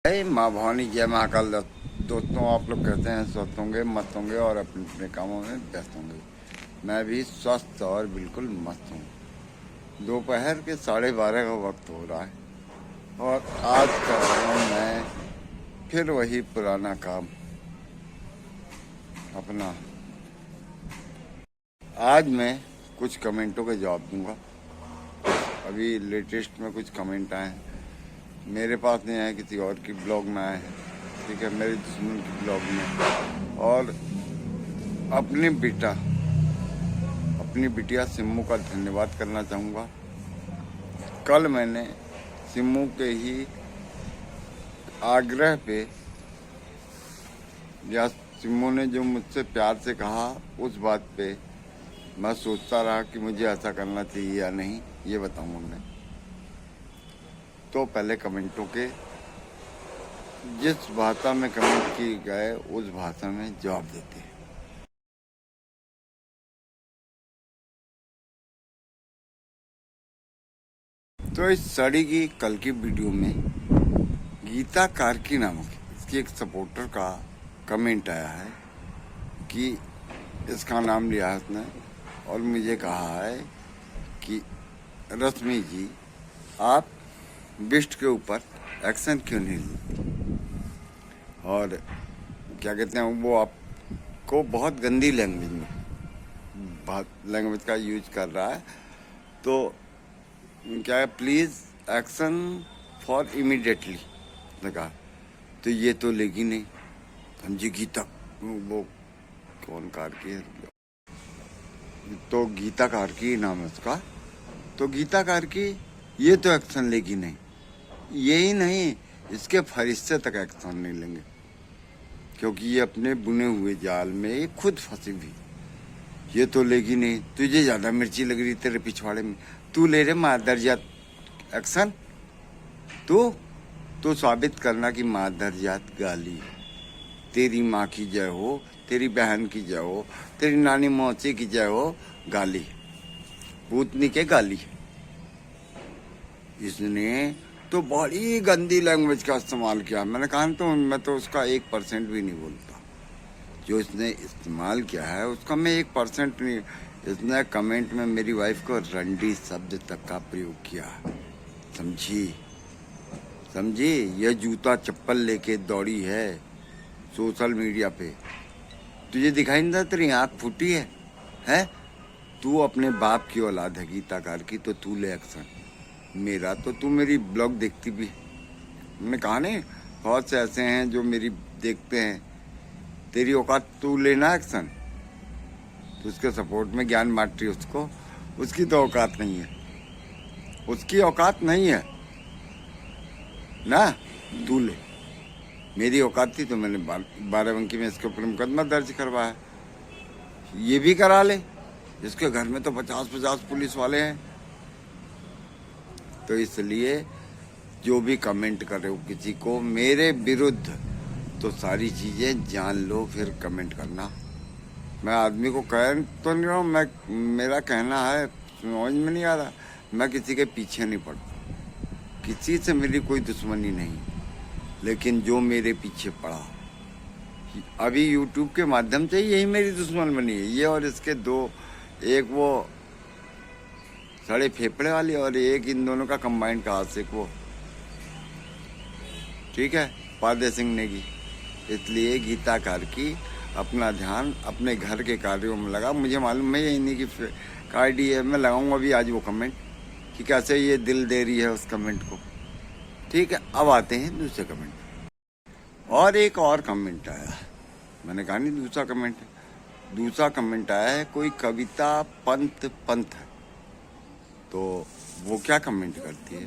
माँ भवानी, जय महाकाल। दोस्तों, आप लोग कहते हैं स्वस्थ होंगे, मस्त होंगे और अपने अपने कामों में व्यस्त होंगे। मैं भी स्वस्थ और बिल्कुल मस्त हूँ। दोपहर के 12:30 का वक्त हो रहा है और आज कर रहा हूँ मैं फिर वही पुराना काम अपना। आज मैं कुछ कमेंटों के जवाब दूंगा। अभी लेटेस्ट में कुछ कमेंट आए हैं, मेरे पास नहीं आए, किसी और की ब्लॉग में आए हैं। ठीक है, मेरे दुश्मन की ब्लॉग में। और अपनी बिटिया सिम्मू का धन्यवाद करना चाहूँगा। कल मैंने सिम्मू के ही आग्रह पे, या सिम्मू ने जो मुझसे प्यार से कहा, उस बात पे मैं सोचता रहा कि मुझे ऐसा करना चाहिए या नहीं, ये बताऊँगा मैं। तो पहले कमेंटों के, जिस भाषा में कमेंट किए गए उस भाषा में जवाब देते हैं। तो इस साड़ी की कल की वीडियो में गीता कार्की नामक इसकी एक सपोर्टर का कमेंट आया है कि इसका नाम लिया है उसने और मुझे कहा है कि रश्मि जी, आप बिस्ट के ऊपर एक्शन क्यों नहीं लेते, और क्या कहते हैं, वो आपको बहुत गंदी लैंग्वेज का यूज कर रहा है। तो क्या है, प्लीज़ एक्शन फॉर इमीडिएटली लगा। तो ये तो लेगी नहीं, समझी गीता, वो कौन कार्की है, तो गीता कार्की नाम है उसका। तो गीता कार्की ये तो एक्शन लेगी नहीं, यही नहीं, इसके फरिश्ते तक एक्शन नहीं लेंगे, क्योंकि ये अपने बुने हुए जाल में खुद फंसी हुई। ये तो लेगी नहीं। तुझे ज्यादा मिर्ची लग रही तेरे पिछवाड़े में, तू ले रहे मादरजात एक्शन। तू साबित करना कि मादरजात गाली। तेरी माँ की जय हो, तेरी बहन की जय हो, तेरी नानी मौसी की जय हो, गाली, भूतनी के गाली। इसने तो बड़ी गंदी लैंग्वेज का इस्तेमाल किया। मैंने कहा तो मैं तो उसका 1% भी नहीं बोलता। जो इसने इस्तेमाल किया है उसका मैं 1% नहीं। इसने कमेंट में मेरी वाइफ को रंडी शब्द तक का प्रयोग किया। समझी, यह जूता चप्पल लेके दौड़ी है सोशल मीडिया पे। तुझे दिखाई नहीं देता तेरी आँख फूटी है? तू अपने बाप की औलाद है गीता कार्की, तो तू ले एक्शन। मेरा तो तू मेरी ब्लॉग देखती भी, मैंने कहा नहीं, बहुत से ऐसे हैं जो मेरी देखते हैं। तेरी औकात, तू लेना एक्शन। तो उसके सपोर्ट में ज्ञान बांट रही उसको, उसकी तो औकात नहीं है, उसकी औकात नहीं है ना। तू ले, मेरी औकात थी तो मैंने बाराबंकी में इसके ऊपर मुकदमा दर्ज करवाया। ये भी करा ले, इसके घर में तो 50-50 पुलिस वाले हैं। तो इसलिए जो भी कमेंट कर रहे हो किसी को मेरे विरुद्ध, तो सारी चीज़ें जान लो फिर कमेंट करना। मैं आदमी को कह तो नहीं रहा हूँ, मेरा कहना है, समझ में नहीं आ रहा। मैं किसी के पीछे नहीं पड़ता, किसी से मेरी कोई दुश्मनी नहीं, लेकिन जो मेरे पीछे पड़ा अभी यूट्यूब के माध्यम से यही मेरी दुश्मन बनी है। ये और इसके दो, एक वो सड़े फेफड़े वाली और एक इन दोनों का कंबाइंड का आशिक वो, ठीक है, पारदे सिंह नेगी। इसलिए गीता कार्की अपना ध्यान अपने घर के कार्यों में लगा। मुझे मालूम है ये इन्हीं की आईडी है। मैं लगाऊंगा अभी आज वो कमेंट कि कैसे ये दिल दे रही है उस कमेंट को। ठीक है, अब आते हैं दूसरे कमेंट। और एक और कमेंट आया, मैंने कहा नहीं दूसरा कमेंट है। दूसरा कमेंट आया है, कोई कविता पंत है। तो वो क्या कमेंट करती है,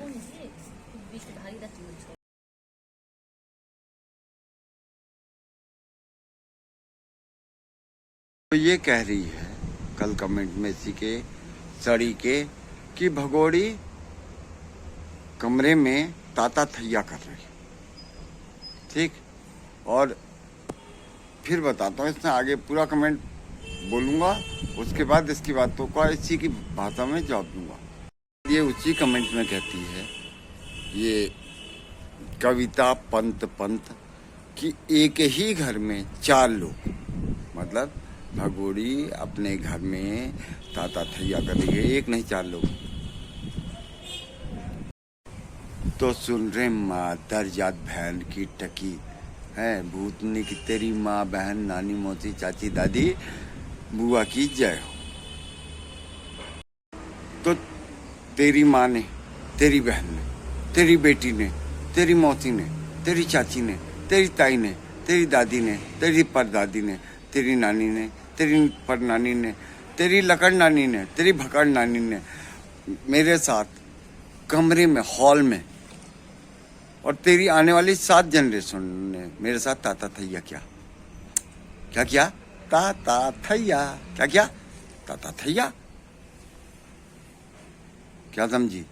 तो ये कह रही है कल कमेंट में इसी के सड़ी के कि भगोड़ी कमरे में ताता थैया कर रही। ठीक, और फिर बताता हूँ, इसने आगे पूरा कमेंट बोलूँगा, उसके बाद इसकी बातों का इसी की भाषा में जवाब दूंगा। ये उसी कमेंट में कहती है, ये कविता पंत कि एक ही घर में 4 लोग, मतलब भगोड़ी अपने घर में ताता थैया करेंगे, एक नहीं 4 लोग। तो सुन रहे मादर जात बहन की टकी है, भूतनी की तेरी माँ बहन नानी मौसी चाची दादी बुआ की जय हो। तो तेरी माँ ने, तेरी बहन ने, तेरी बेटी ने, तेरी मौसी ने, तेरी चाची ने, तेरी ताई ने, तेरी दादी ने, तेरी परदादी ने, तेरी नानी ने, तेरी परनानी ने, तेरी लकड़ नानी ने, तेरी भकड़ नानी ने मेरे साथ कमरे में, हॉल में, और तेरी आने वाली 7 जनरेशन ने मेरे साथ ताता थैया क्या किया? ताता थैया क्या? ताता थैया क्या समझी?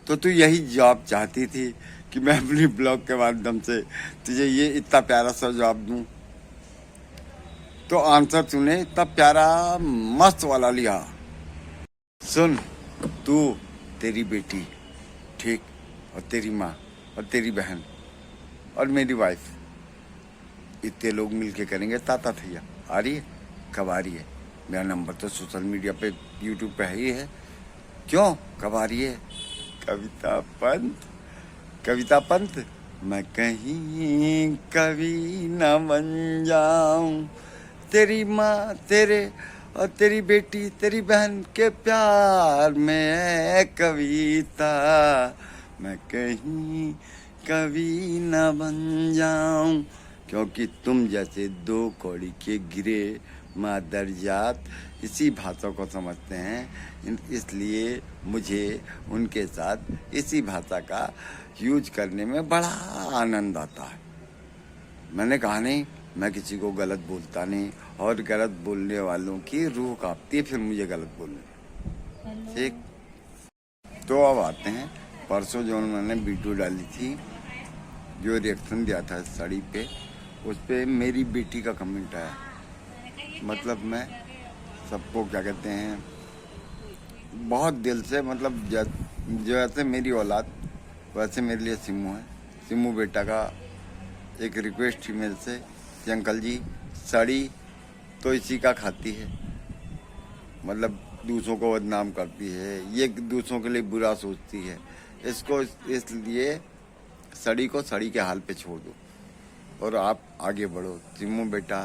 तो तू यही जवाब चाहती थी कि मैं अपनी ब्लॉग के माध्यम से तुझे ये इतना प्यारा सा जवाब दूं। तो आंसर तूने इतना प्यारा मस्त वाला लिया। सुन, तू, तेरी बेटी, ठीक, और तेरी माँ और तेरी बहन और मेरी वाइफ, इतने लोग मिलके करेंगे ताता थैया। आ रही है? कब आ रही है? मेरा नंबर तो सोशल मीडिया पे, यूट्यूब पे है ही है। क्यों? कब आ रही है? कविता पंत, मैं कहीं कवि न बन जाऊं, तेरी माँ, तेरे और तेरी बेटी, तेरी बहन के प्यार में है कविता, मैं कहीं कवि न बन जाऊं। क्योंकि तुम जैसे 2 कौड़ी के गिरे मादर जात इसी भाषा को समझते हैं, इसलिए मुझे उनके साथ इसी भाषा का यूज करने में बड़ा आनंद आता है। मैंने कहा नहीं, मैं किसी को गलत बोलता नहीं, और गलत बोलने वालों की रूह कांपती है फिर मुझे गलत बोलने। ठीक, तो अब आते हैं परसों जो उन्होंने वीडियो डाली थी, जो रिएक्शन दिया था साड़ी पे, उस पर मेरी बेटी का कमेंट आया। मतलब मैं सबको क्या कहते हैं, बहुत दिल से, मतलब जैसे मेरी औलाद वैसे मेरे लिए सिमू है। सिमू बेटा का एक रिक्वेस्ट थी मेरे से कि अंकल जी, साड़ी तो इसी का खाती है, मतलब दूसरों को बदनाम करती है, ये दूसरों के लिए बुरा सोचती है, इसको इसलिए सड़ी को सड़ी के हाल पे छोड़ दो और आप आगे बढ़ो। सिमू बेटा,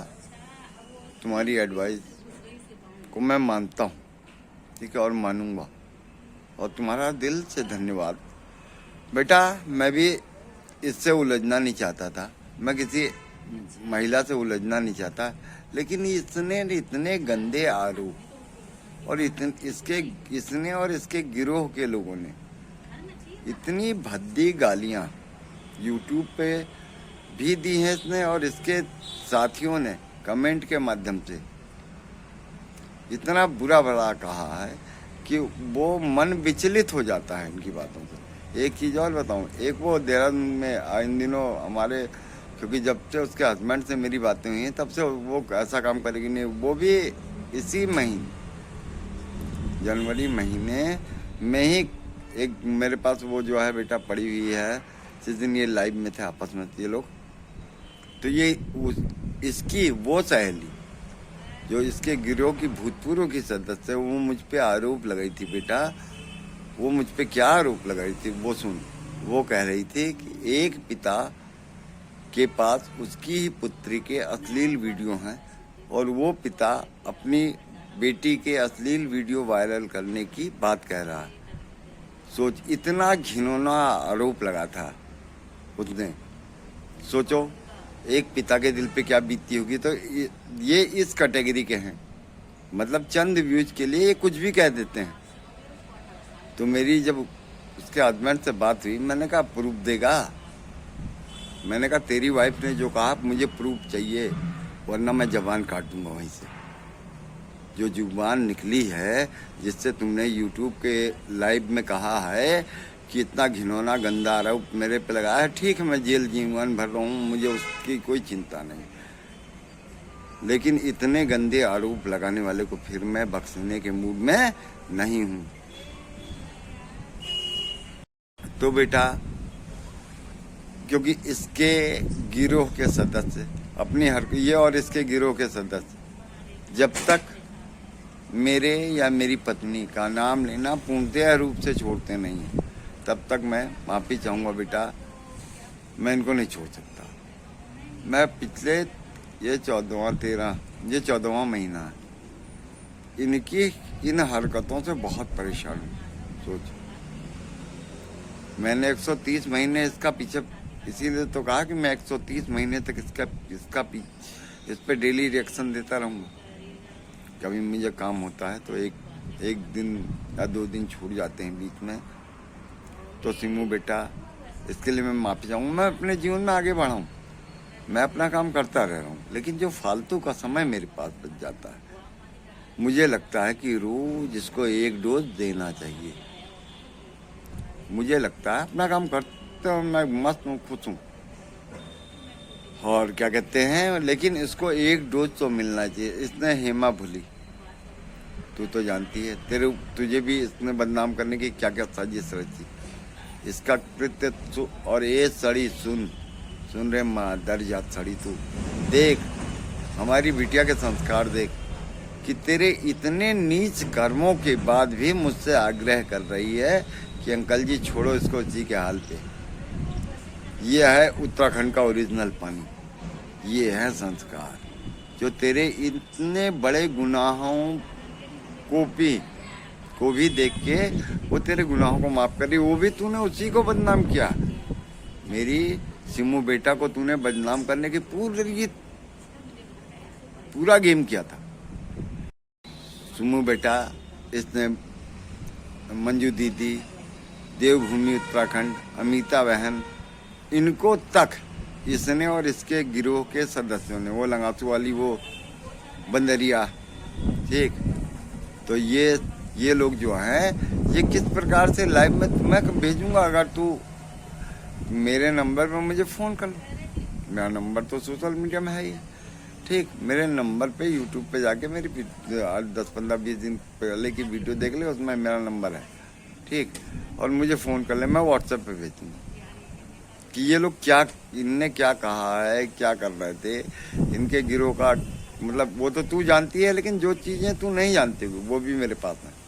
तुम्हारी एडवाइस को मैं मानता हूँ, ठीक है, और मानूंगा, और तुम्हारा दिल से धन्यवाद बेटा। मैं भी इससे उलझना नहीं चाहता था, मैं किसी महिला से उलझना नहीं चाहता, लेकिन इतने गंदे आरोप और इसने और इसके गिरोह के लोगों ने इतनी भद्दी गालियां यूट्यूब पे भी दी हैं इसने, और इसके साथियों ने कमेंट के माध्यम से इतना बुरा भला कहा है कि वो मन विचलित हो जाता है इनकी बातों से। एक चीज़ और बताऊं, एक वो देहरादून में इन दिनों हमारे, क्योंकि जब से उसके हस्बैंड से मेरी बातें हुई हैं तब से वो ऐसा काम करेगी नहीं, वो भी इसी महीने जनवरी महीने में ही एक मेरे पास वो जो है बेटा पड़ी हुई है, जिस दिन ये लाइव में थे आपस में ये लोग, तो ये इसकी वो सहेली जो इसके गिरोह की भूतपूर्व की सदस्य, वो मुझ पे आरोप लगाई थी बेटा। वो मुझ पे क्या आरोप लगाई थी वो सुन। वो कह रही थी कि एक पिता के पास उसकी ही पुत्री के अश्लील वीडियो हैं और वो पिता अपनी बेटी के अश्लील वीडियो वायरल करने की बात कह रहा है। सोच, इतना घिनौना आरोप लगा था उसने। सोचो एक पिता के दिल पे क्या बीतती होगी। तो ये इस कैटेगरी के हैं, मतलब चंद व्यूज के लिए ये कुछ भी कह देते हैं। तो मेरी जब उसके हस्बैंड से बात हुई, मैंने कहा प्रूफ देगा। मैंने कहा तेरी वाइफ ने जो कहा मुझे प्रूफ चाहिए, वरना मैं जबान काट दूंगा वहीं से। जो जुबान निकली है जिससे तुमने यूट्यूब के लाइव में कहा है कि इतना घिनौना गंदा आरोप मेरे पे लगाया है, ठीक है मैं जेल जीवन भर रहा हूँ, मुझे उसकी कोई चिंता नहीं, लेकिन इतने गंदे आरोप लगाने वाले को फिर मैं बख्शने के मूड में नहीं हूँ। तो बेटा क्योंकि इसके गिरोह के सदस्य अपनी ये और इसके गिरोह के सदस्य जब तक मेरे या मेरी पत्नी का नाम लेना पूर्णतः रूप से छोड़ते नहीं हैं, तब तक मैं माफ़ी चाहूँगा बेटा, मैं इनको नहीं छोड़ सकता। मैं पिछले ये 14वां महीना है, इनकी इन हरकतों से बहुत परेशान हूँ। सोच, मैंने 130 महीने इसका पीछे, इसीलिए तो कहा कि मैं 130 महीने तक इस पे डेली रिएक्शन देता रहूँगा। कभी मुझे काम होता है तो एक दिन या 2 दिन छूट जाते हैं बीच में, तो सिमू बेटा इसके लिए मैं माफ़ी चाहूँगा। मैं अपने जीवन में आगे बढ़ाऊँ, मैं अपना काम करता रह रहा हूँ, लेकिन जो फालतू का समय मेरे पास बच जाता है, मुझे लगता है कि रोज इसको 1 डोज देना चाहिए। मुझे लगता है अपना काम करते हो, मैं मस्त हूँ, खुश हूँ, और क्या कहते हैं, लेकिन इसको 1 डोज तो मिलना चाहिए। इसने हेमा भूली, तू तो जानती है, तुझे भी इसने बदनाम करने की क्या क्या साजिश रची। इसका कृत्य और ये सड़ी सुन रे मादर जात सड़ी, तू देख हमारी बिटिया के संस्कार देख कि तेरे इतने नीच कर्मों के बाद भी मुझसे आग्रह कर रही है कि अंकल जी छोड़ो इसको इसी के हाल पे। ये है उत्तराखंड का ओरिजिनल पानी, ये है संस्कार जो तेरे इतने बड़े गुनाहों को भी देख के वो तेरे गुनाहों को माफ कर रही। वो भी तूने उसी को बदनाम किया। मेरी सिमू बेटा को तूने बदनाम करने की पूरा गेम किया था। सिमू बेटा, इसने मंजू दीदी, देवभूमि उत्तराखंड, अमिता बहन, इनको तक इसने और इसके गिरोह के सदस्यों ने, वो लंगासू वाली वो बंदरिया, ठीक, तो ये लोग जो हैं, ये किस प्रकार से लाइव में मैं भेजूंगा। अगर तू मेरे नंबर पर मुझे फ़ोन कर लो, मेरा नंबर तो सोशल मीडिया में है ही, ठीक, मेरे नंबर पे यूट्यूब पे जाके मेरी 10-15-20 दिन पहले की वीडियो देख ले, उसमें मेरा नंबर है, ठीक, और मुझे फ़ोन कर ले, मैं व्हाट्सएप पे भेज दूँगा कि ये लोग क्या, इनने क्या कहा है, क्या कर रहे थे, इनके गिरोह का मतलब वो तो तू जानती है, लेकिन जो चीज़ें तू नहीं जानती वो भी मेरे पास है।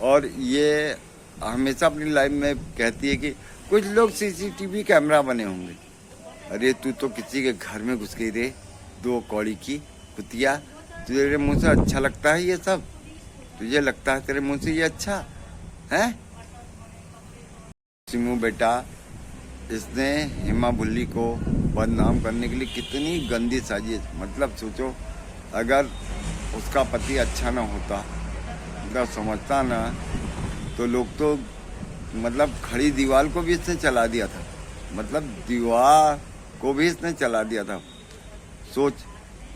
और ये हमेशा अपनी लाइफ में कहती है कि कुछ लोग सीसीटीवी कैमरा बने होंगे। अरे तू तो किसी के घर में घुस गई रे, 2 कौड़ी की कुतिया। तुझे मुँह से अच्छा लगता है ये सब? तुझे लगता है तेरे मुँह से ये अच्छा है? सिमू बेटा, इसने हेमा भुल्ली को बदनाम करने के लिए कितनी गंदी साजिश, मतलब सोचो, अगर उसका पति अच्छा ना होता, मतलब समझता ना, तो लोग तो मतलब खड़ी दीवार को भी इसने चला दिया था, मतलब दीवार को भी इसने चला दिया था। सोच,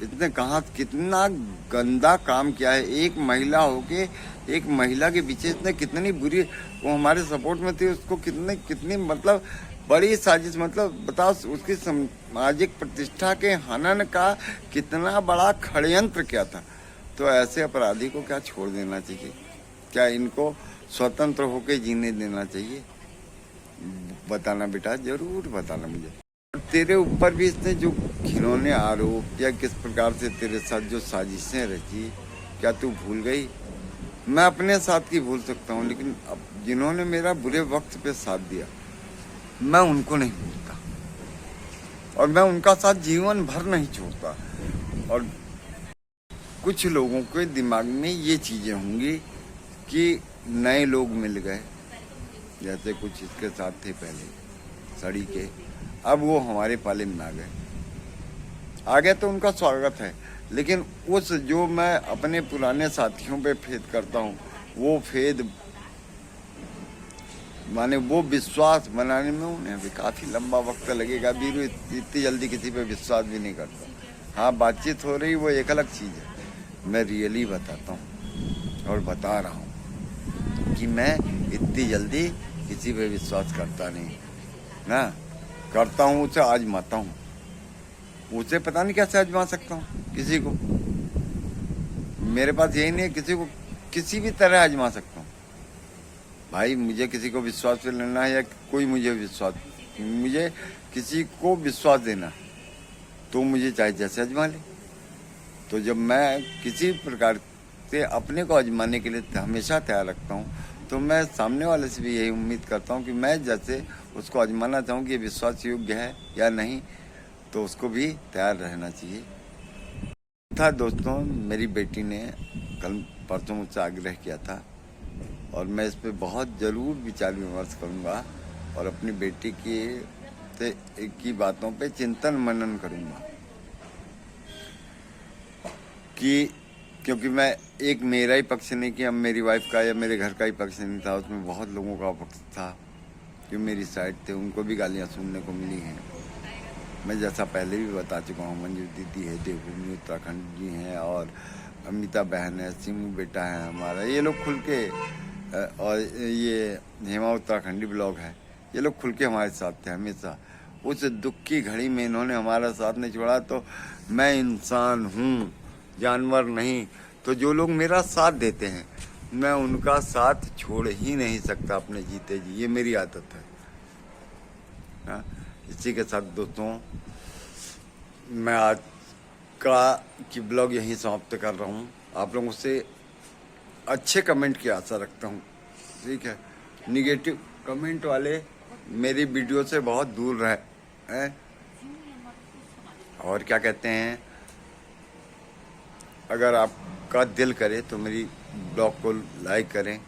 इसने कहाँ कितना गंदा काम किया है। एक महिला होके एक महिला के पीछे इसने कितनी बुरी, वो हमारे सपोर्ट में थी, उसको कितनी मतलब बड़ी साजिश, मतलब बताओ, उसकी सामाजिक प्रतिष्ठा के हनन का कितना बड़ा षड्यंत्र क्या था। तो ऐसे अपराधी को क्या छोड़ देना चाहिए? क्या इनको स्वतंत्र होके जीने देना चाहिए? बताना बेटा, जरूर बताना मुझे। तेरे ऊपर भी इसने जो घिनौने आरोप या किस प्रकार से तेरे साथ जो साजिशें रची, क्या तू भूल गई? मैं अपने साथ की भूल सकता हूँ, लेकिन अब जिन्होंने मेरा बुरे वक्त पे साथ दिया, मैं उनको नहीं भूलता, और मैं उनका साथ जीवन भर नहीं छोड़ता। और कुछ लोगों के दिमाग में ये चीज़ें होंगी कि नए लोग मिल गए, जैसे कुछ इसके साथ थे पहले सड़ी के, अब वो हमारे पाले में आ गए तो उनका स्वागत है। लेकिन उस जो मैं अपने पुराने साथियों पे फेद करता हूँ, वो फेद माने वो विश्वास बनाने में उन्हें अभी काफ़ी लंबा वक्त लगेगा। बीरू इतनी जल्दी किसी पे विश्वास भी नहीं करता। हाँ, बातचीत हो रही, वो एक अलग चीज़ है। मैं रियली बताता हूँ और बता रहा हूँ कि मैं इतनी जल्दी किसी पे विश्वास करता नहीं ना, करता हूँ उसे आजमाता हूँ। उसे पता नहीं कैसे आजमा सकता हूँ किसी को, मेरे पास यही नहीं है, किसी को किसी भी तरह आजमा सकता हूँ। भाई मुझे किसी को विश्वास पे लेना है या कोई मुझे किसी को विश्वास देना, तो मुझे चाहे जैसे आजमा ले। तो जब मैं किसी प्रकार से अपने को आजमाने के लिए हमेशा तैयार रखता हूँ, तो मैं सामने वाले से भी यही उम्मीद करता हूँ कि मैं जैसे उसको आजमाना चाहूँ कि ये विश्वास योग्य है या नहीं, तो उसको भी तैयार रहना चाहिए। था दोस्तों, मेरी बेटी ने कल परसों मुझसे आग्रह किया था और मैं इस पे बहुत ज़रूर विचार विमर्श करूँगा और अपनी बेटी की बातों पे चिंतन मनन करूँगा कि क्योंकि मैं एक मेरा ही पक्ष नहीं कि अब मेरी वाइफ का या मेरे घर का ही पक्ष नहीं था, उसमें बहुत लोगों का पक्ष था जो मेरी साइड थे, उनको भी गालियाँ सुनने को मिली हैं। मैं जैसा पहले भी बता चुका हूँ, मंजू दीदी है, देवभूमि उत्तराखंड जी हैं और अमिता बहन है, सिमू बेटा है हमारा, ये लोग खुल के, और ये हेमा उत्तराखंडी ब्लॉग है, ये लोग खुल के हमारे साथ थे हमेशा। उस दुख की घड़ी में इन्होंने हमारा साथ नहीं छोड़ा। तो मैं इंसान हूँ, जानवर नहीं। तो जो लोग मेरा साथ देते हैं मैं उनका साथ छोड़ ही नहीं सकता अपने जीते जी, ये मेरी आदत है। हाँ, इसी के साथ दोस्तों मैं आज की ब्लॉग यहीं समाप्त कर रहा हूँ। आप लोगों से अच्छे कमेंट की आशा रखता हूँ, ठीक है। निगेटिव कमेंट वाले मेरी वीडियो से बहुत दूर रहे। और क्या कहते हैं, अगर आपका दिल करे तो मेरी ब्लॉग को लाइक करें,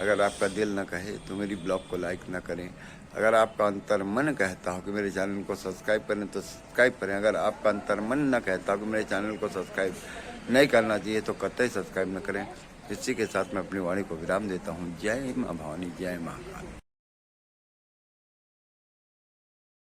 अगर आपका दिल न कहे तो मेरी ब्लॉग को लाइक न करें। अगर आपका अंतर मन कहता हो कि मेरे चैनल को सब्सक्राइब करें तो सब्सक्राइब करें। अगर आपका अंतर मन न कहता हो कि मेरे चैनल को सब्सक्राइब नहीं करना चाहिए तो कतई सब्सक्राइब न करें। इसी के साथ मैं अपनी वाणी को विराम देता हूँ। जय माँ भवानी, जय महाकाल।